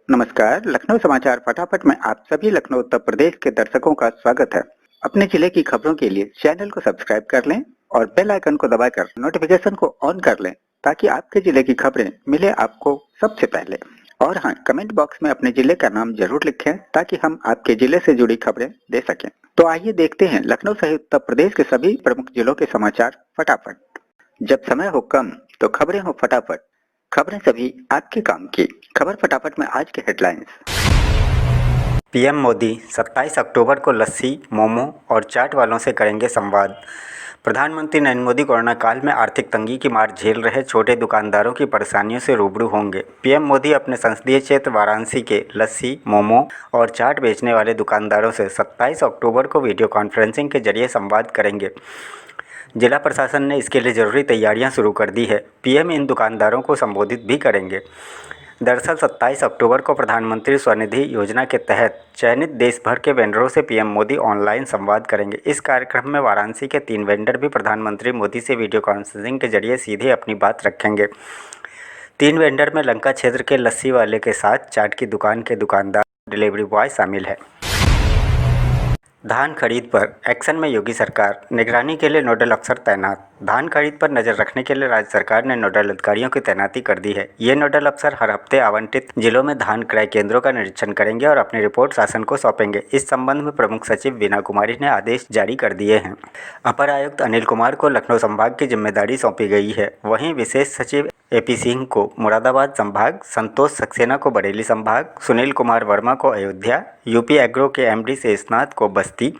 नमस्कार, लखनऊ समाचार फटाफट में आप सभी लखनऊ उत्तर प्रदेश के दर्शकों का स्वागत है। अपने जिले की खबरों के लिए चैनल को सब्सक्राइब कर लें और बेल आइकन को दबाकर नोटिफिकेशन को ऑन कर लें ताकि आपके जिले की खबरें मिले आपको सबसे पहले। और हाँ, कमेंट बॉक्स में अपने जिले का नाम जरूर लिखें ताकि हम आपके जिले से जुड़ी खबरें दे सकें। तो आइए देखते हैं लखनऊ सहित उत्तर प्रदेश के सभी प्रमुख जिलों के समाचार फटाफट। जब समय हो कम तो खबरें हो फटाफट, खबरें सभी आपके काम की। खबर फटाफट में आज के हेडलाइंस। पीएम मोदी 27 अक्टूबर को लस्सी, मोमो और चाट वालों से करेंगे संवाद। प्रधानमंत्री नरेंद्र मोदी कोरोना काल में आर्थिक तंगी की मार झेल रहे छोटे दुकानदारों की परेशानियों से रूबरू होंगे। पीएम मोदी अपने संसदीय क्षेत्र वाराणसी के लस्सी, मोमो और चाट बेचने वाले दुकानदारों से 27 अक्टूबर को वीडियो कॉन्फ्रेंसिंग के जरिए संवाद करेंगे। जिला प्रशासन ने इसके लिए जरूरी तैयारियां शुरू कर दी है। पीएम इन दुकानदारों को संबोधित भी करेंगे। दरअसल 27 अक्टूबर को प्रधानमंत्री स्वनिधि योजना के तहत चयनित देश भर के वेंडरों से पीएम मोदी ऑनलाइन संवाद करेंगे। इस कार्यक्रम में वाराणसी के 3 वेंडर भी प्रधानमंत्री मोदी से वीडियो कॉन्फ्रेंसिंग के जरिए सीधे अपनी बात रखेंगे। 3 वेंडर में लंका क्षेत्र के लस्सी वाले के साथ चाट की दुकान के दुकानदार, डिलीवरी बॉय शामिल है। धान खरीद पर एक्शन में योगी सरकार, निगरानी के लिए नोडल अफसर तैनात। धान खरीद पर नजर रखने के लिए राज्य सरकार ने नोडल अधिकारियों की तैनाती कर दी है। ये नोडल अफसर हर हफ्ते आवंटित जिलों में धान क्रय केंद्रों का निरीक्षण करेंगे और अपनी रिपोर्ट शासन को सौंपेंगे। इस संबंध में प्रमुख सचिव वीना कुमारी ने आदेश जारी कर दिए हैं। अपर आयुक्त अनिल कुमार को लखनऊ संभाग की जिम्मेदारी सौंपी गई है। वहीं विशेष सचिव एपी सिंह को मुरादाबाद संभाग, संतोष सक्सेना को बरेली संभाग, सुनील कुमार वर्मा को अयोध्या, यूपी एग्रो के एमडी शेषनाथ को बस्ती,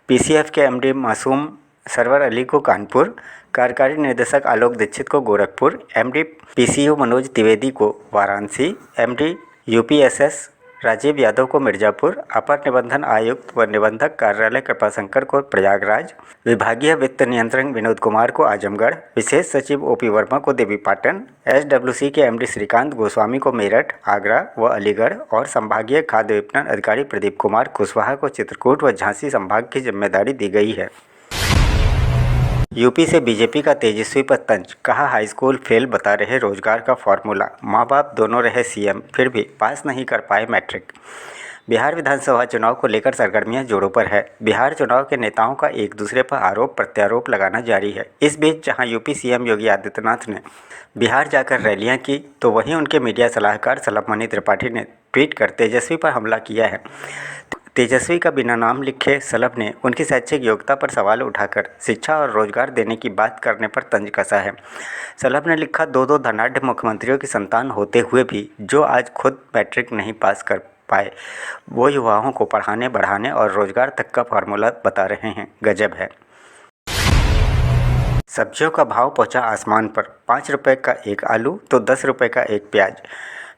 पीसीएफ के एमडी मासूम सरवर अली को कानपुर, कार्यकारी निदेशक आलोक दीक्षित को गोरखपुर, एमडी पीसीयू मनोज द्विवेदी को वाराणसी, एमडी यूपीएसएस राजीव यादव को मिर्जापुर, अपर निबंधन आयुक्त व निबंधक कार्यालय कृपाशंकर को प्रयागराज, विभागीय वित्त नियंत्रक विनोद कुमार को आजमगढ़, विशेष सचिव ओपी वर्मा को देवीपाटन, एसडब्ल्यूसी के एमडी श्रीकांत गोस्वामी को मेरठ, आगरा व अलीगढ़ और संभागीय खाद्य विपणन अधिकारी प्रदीप कुमार कुशवाहा को चित्रकूट व झांसी संभाग की जिम्मेदारी दी गई है। यूपी से बीजेपी का तेजस्वी पर तंज, कहा हाई स्कूल फेल बता रहे रोजगार का फॉर्मूला। माँ बाप दोनों रहे सीएम फिर भी पास नहीं कर पाए मैट्रिक। बिहार विधानसभा चुनाव को लेकर सरगर्मियां जोरों पर है। बिहार चुनाव के नेताओं का एक दूसरे पर आरोप प्रत्यारोप लगाना जारी है। इस बीच जहां यूपी सीएम योगी आदित्यनाथ ने बिहार जाकर रैलियां की, तो वहीं उनके मीडिया सलाहकार सलभ त्रिपाठी ने ट्वीट कर तेजस्वी पर हमला किया है। तेजस्वी का बिना नाम लिखे सलभ ने उनकी शैक्षिक योग्यता पर सवाल उठाकर शिक्षा और रोजगार देने की बात करने पर तंज कसा है। सलभ ने लिखा, दो धनाढ़ मुख्यमंत्रियों की संतान होते हुए भी जो आज खुद मैट्रिक नहीं पास कर पाए, वो युवाओं को पढ़ाने बढ़ाने और रोजगार तक का फार्मूला बता रहे हैं। गजब है। सब्जियों का भाव पहुंचा आसमान पर। 5 रुपये का एक आलू तो 10 रुपये का एक प्याज।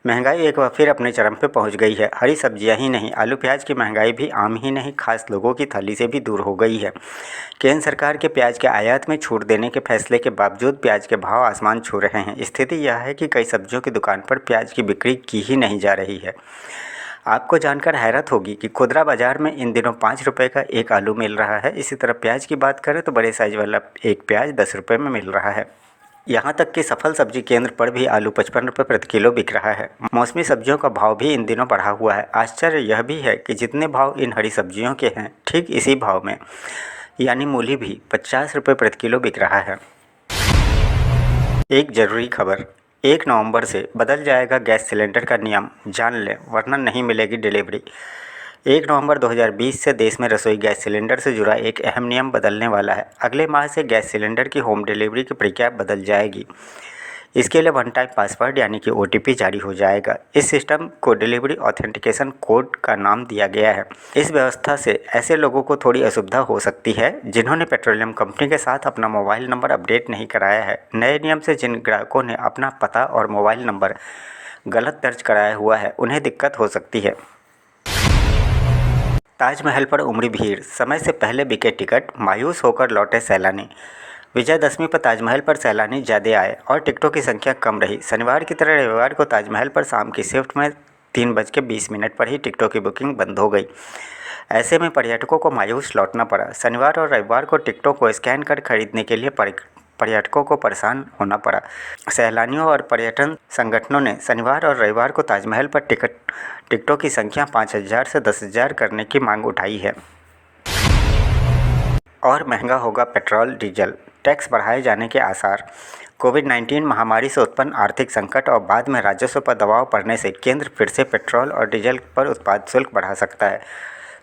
महंगाई एक बार फिर अपने चरम पे पहुंच गई है। हरी सब्जियां ही नहीं, आलू प्याज की महंगाई भी आम ही नहीं, खास लोगों की थाली से भी दूर हो गई है। केंद्र सरकार के प्याज के आयात में छूट देने के फैसले के बावजूद प्याज के भाव आसमान छू रहे हैं। स्थिति यह है कि कई सब्जियों की दुकान पर प्याज की बिक्री की ही नहीं जा रही है। आपको जानकर हैरत होगी कि खुदरा बाजार में इन दिनों 5 रुपये का एक आलू मिल रहा है। इसी तरह प्याज की बात करें तो बड़े साइज वाला एक प्याज 10 रुपये में मिल रहा है। यहाँ तक कि सफल सब्जी केंद्र पर भी आलू 55 रुपये प्रति किलो बिक रहा है। मौसमी सब्जियों का भाव भी इन दिनों बढ़ा हुआ है। आश्चर्य यह भी है कि जितने भाव इन हरी सब्जियों के हैं, ठीक इसी भाव में यानी मूली भी 50 रुपये प्रति किलो बिक रहा है। एक जरूरी खबर, 1 नवंबर से बदल जाएगा गैस सिलेंडर का नियम, जान लें वरना नहीं मिलेगी डिलीवरी। 1 नवंबर 2020 से देश में रसोई गैस सिलेंडर से जुड़ा एक अहम नियम बदलने वाला है। अगले माह से गैस सिलेंडर की होम डिलीवरी की प्रक्रिया बदल जाएगी। इसके लिए वन टाइम पासवर्ड यानी कि OTP जारी हो जाएगा। इस सिस्टम को डिलीवरी ऑथेंटिकेशन कोड का नाम दिया गया है। इस व्यवस्था से ऐसे लोगों को थोड़ी असुविधा हो सकती है जिन्होंने पेट्रोलियम कंपनी के साथ अपना मोबाइल नंबर अपडेट नहीं कराया है। नए नियम से जिन ग्राहकों ने अपना पता और मोबाइल नंबर गलत दर्ज कराया हुआ है, उन्हें दिक्कत हो सकती है। ताजमहल पर उमड़ी भीड़, समय से पहले बिके टिकट, मायूस होकर लौटे सैलानी। विजयदशमी पर ताजमहल पर सैलानी ज़्यादा आए और टिकटों की संख्या कम रही। शनिवार की तरह रविवार को ताजमहल पर शाम की शिफ्ट में 3:20 पर ही टिकटों की बुकिंग बंद हो गई। ऐसे में पर्यटकों को मायूस लौटना पड़ा। शनिवार और रविवार को टिकटों को स्कैन कर खरीदने के लिए पर्यटकों को परेशान होना पड़ा। सैलानियों और पर्यटन संगठनों ने शनिवार और रविवार को ताजमहल पर टिकटों की संख्या 5,000 से 10,000 करने की मांग उठाई है। और महंगा होगा पेट्रोल डीजल, टैक्स बढ़ाए जाने के आसार। कोविड-19 महामारी से उत्पन्न आर्थिक संकट और बाद में राजस्व पर दबाव पड़ने से केंद्र फिर से पेट्रोल और डीजल पर उत्पाद शुल्क बढ़ा सकता है।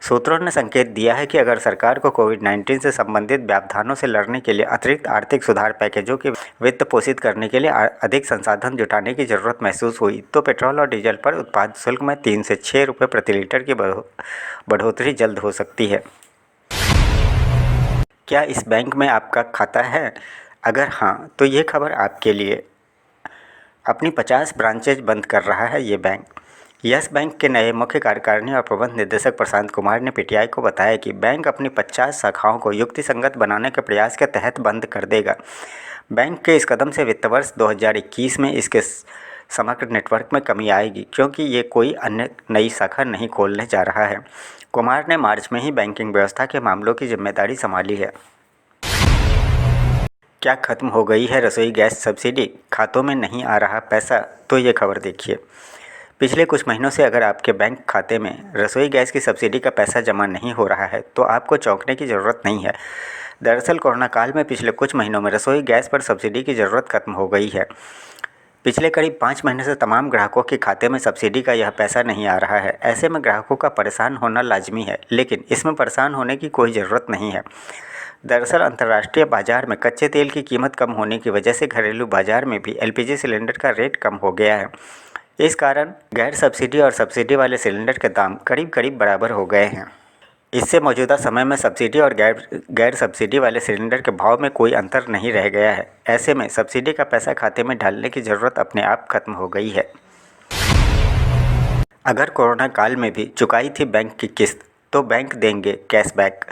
सूत्रों ने संकेत दिया है कि अगर सरकार को कोविड-19 से संबंधित व्यवधानों से लड़ने के लिए अतिरिक्त आर्थिक सुधार पैकेजों के वित्त पोषित करने के लिए अधिक संसाधन जुटाने की जरूरत महसूस हुई तो पेट्रोल और डीजल पर उत्पाद शुल्क में 3 से 6 रुपये प्रति लीटर की बढ़ोतरी जल्द हो सकती है। क्या इस बैंक में आपका खाता है? अगर हाँ, तो ये खबर आपके लिए। अपनी 50 ब्रांचेज बंद कर रहा है ये बैंक। यस बैंक के नए मुख्य कार्यकारिणी और प्रबंध निदेशक प्रशांत कुमार ने पीटीआई को बताया कि बैंक अपनी 50 शाखाओं को युक्तिसंगत बनाने के प्रयास के तहत बंद कर देगा। बैंक के इस कदम से वित्त वर्ष 2021 में इसके समग्र नेटवर्क में कमी आएगी क्योंकि ये कोई अन्य नई शाखा नहीं खोलने जा रहा है। कुमार ने मार्च में ही बैंकिंग व्यवस्था के मामलों की जिम्मेदारी संभाली है। क्या खत्म हो गई है रसोई गैस सब्सिडी? खातों में नहीं आ रहा पैसा? तो ये खबर देखिए। पिछले कुछ महीनों से अगर आपके बैंक खाते में रसोई गैस की सब्सिडी का पैसा जमा नहीं हो रहा है तो आपको चौंकने की ज़रूरत नहीं है। दरअसल कोरोना काल में पिछले कुछ महीनों में रसोई गैस पर सब्सिडी की ज़रूरत खत्म हो गई है। पिछले करीब 5 महीने से तमाम ग्राहकों के खाते में सब्सिडी का यह पैसा नहीं आ रहा है। ऐसे में ग्राहकों का परेशान होना लाजमी है, लेकिन इसमें परेशान होने की कोई ज़रूरत नहीं है। दरअसल अंतर्राष्ट्रीय बाजार में कच्चे तेल की कीमत कम होने की वजह से घरेलू बाजार में भी एलपीजी सिलेंडर का रेट कम हो गया है। इस कारण गैर सब्सिडी और सब्सिडी वाले सिलेंडर के दाम करीब करीब बराबर हो गए हैं। इससे मौजूदा समय में सब्सिडी और गैर सब्सिडी वाले सिलेंडर के भाव में कोई अंतर नहीं रह गया है। ऐसे में सब्सिडी का पैसा खाते में डालने की ज़रूरत अपने आप खत्म हो गई है। अगर कोरोना काल में भी चुकाई थी बैंक की किस्त तो बैंक देंगे कैशबैक।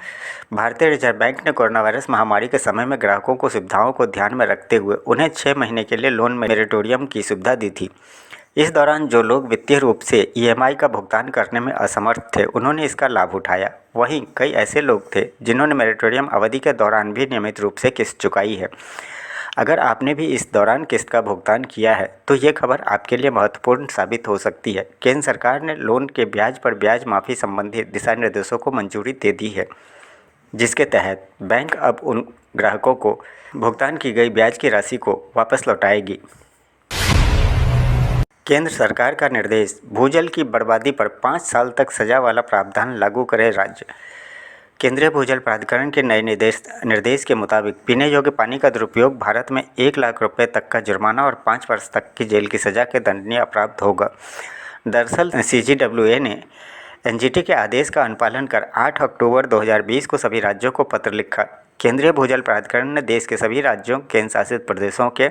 भारतीय रिजर्व बैंक ने कोरोना वायरस महामारी के समय में ग्राहकों को सुविधाओं को ध्यान में रखते हुए उन्हें 6 महीने के लिए लोन मोरेटोरियम की सुविधा दी थी। इस दौरान जो लोग वित्तीय रूप से ईएमआई का भुगतान करने में असमर्थ थे उन्होंने इसका लाभ उठाया। वहीं कई ऐसे लोग थे जिन्होंने मोरेटोरियम अवधि के दौरान भी नियमित रूप से किस्त चुकाई है। अगर आपने भी इस दौरान किस्त का भुगतान किया है तो ये खबर आपके लिए महत्वपूर्ण साबित हो सकती है। केंद्र सरकार ने लोन के ब्याज पर ब्याज माफ़ी संबंधी दिशा निर्देशों को मंजूरी दे दी है, जिसके तहत बैंक अब उन ग्राहकों को भुगतान की गई ब्याज की राशि को वापस लौटाएगी। केंद्र सरकार का निर्देश, भूजल की बर्बादी पर 5 साल तक सजा वाला प्रावधान लागू करे राज्य। केंद्रीय भूजल प्राधिकरण के नए निर्देश के मुताबिक पीने योग्य पानी का दुरुपयोग भारत में 1 लाख रुपए तक का जुर्माना और 5 वर्ष तक की जेल की सज़ा के दंडनीय अपराध होगा। दरअसल सीजीडब्ल्यूए ने एनजीटी के आदेश का अनुपालन कर 8 अक्टूबर 2020 को सभी राज्यों को पत्र लिखा। केंद्रीय भूजल प्राधिकरण ने देश के सभी राज्यों, केंद्र शासित प्रदेशों के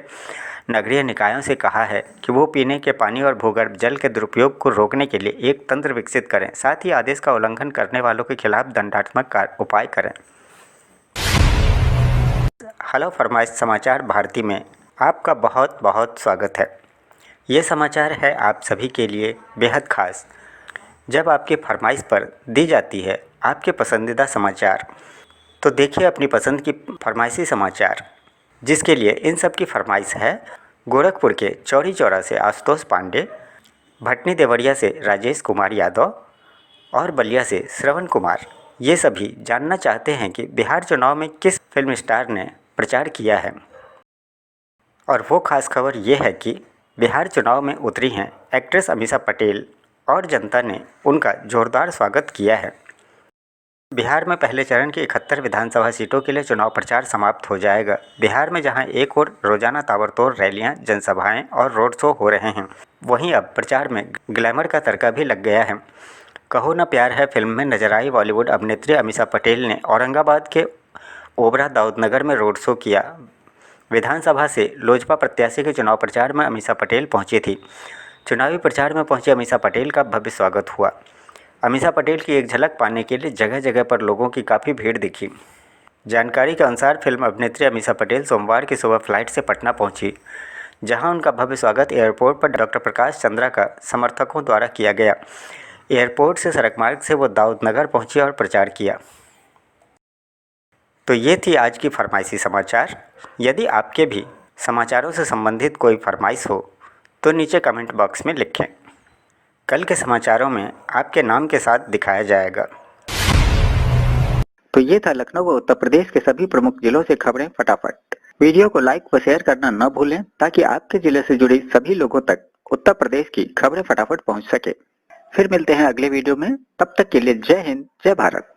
नगरीय निकायों से कहा है कि वो पीने के पानी और भूगर्भ जल के दुरुपयोग को रोकने के लिए एक तंत्र विकसित करें, साथ ही आदेश का उल्लंघन करने वालों के खिलाफ दंडात्मक उपाय करें। हेलो फरमाइश समाचार भारती में आपका बहुत बहुत स्वागत है। ये समाचार है आप सभी के लिए बेहद खास, जब आपकी फरमाइश पर दी जाती है आपके पसंदीदा समाचार। तो देखिए अपनी पसंद की फरमाइशी समाचार, जिसके लिए इन सब की फरमाइश है गोरखपुर के चौरी चौरा से आशुतोष पांडे, भटनी देवरिया से राजेश कुमार यादव और बलिया से श्रवण कुमार। ये सभी जानना चाहते हैं कि बिहार चुनाव में किस फिल्म स्टार ने प्रचार किया है। और वो खास खबर ये है कि बिहार चुनाव में उतरी हैं एक्ट्रेस अमीषा पटेल और जनता ने उनका जोरदार स्वागत किया है। बिहार में पहले चरण की 71 विधानसभा सीटों के लिए चुनाव प्रचार समाप्त हो जाएगा। बिहार में जहां एक ओर रोजाना ताबड़तोड़ रैलियां, जनसभाएं और रोड शो हो रहे हैं, वहीं अब प्रचार में ग्लैमर का तड़का भी लग गया है। कहो ना प्यार है फिल्म में नजर आई बॉलीवुड अभिनेत्री अमीषा पटेल ने औरंगाबाद के ओबरा दाऊदनगर में रोड शो किया। विधानसभा से लोजपा प्रत्याशी के चुनाव प्रचार में अमीषा पटेल पहुँची थी। चुनावी प्रचार में पहुंची अमीषा पटेल का भव्य स्वागत हुआ। अमीषा पटेल की एक झलक पाने के लिए जगह जगह पर लोगों की काफ़ी भीड़ दिखी। जानकारी के अनुसार फिल्म अभिनेत्री अमीषा पटेल सोमवार की सुबह फ्लाइट से पटना पहुंची, जहां उनका भव्य स्वागत एयरपोर्ट पर डॉक्टर प्रकाश चंद्रा का समर्थकों द्वारा किया गया। एयरपोर्ट से सड़क मार्ग से वो दाऊदनगर पहुंची और प्रचार किया। तो ये थी आज की फरमाइशी समाचार। यदि आपके भी समाचारों से संबंधित कोई फरमाइश हो तो नीचे कमेंट बॉक्स में लिखें। कल के समाचारों में आपके नाम के साथ दिखाया जाएगा। तो ये था लखनऊ व उत्तर प्रदेश के सभी प्रमुख जिलों से खबरें फटाफट। वीडियो को लाइक व शेयर करना न भूलें ताकि आपके जिले से जुड़ी सभी लोगों तक उत्तर प्रदेश की खबरें फटाफट पहुंच सके। फिर मिलते हैं अगले वीडियो में, तब तक के लिए जय हिंद, जय भारत।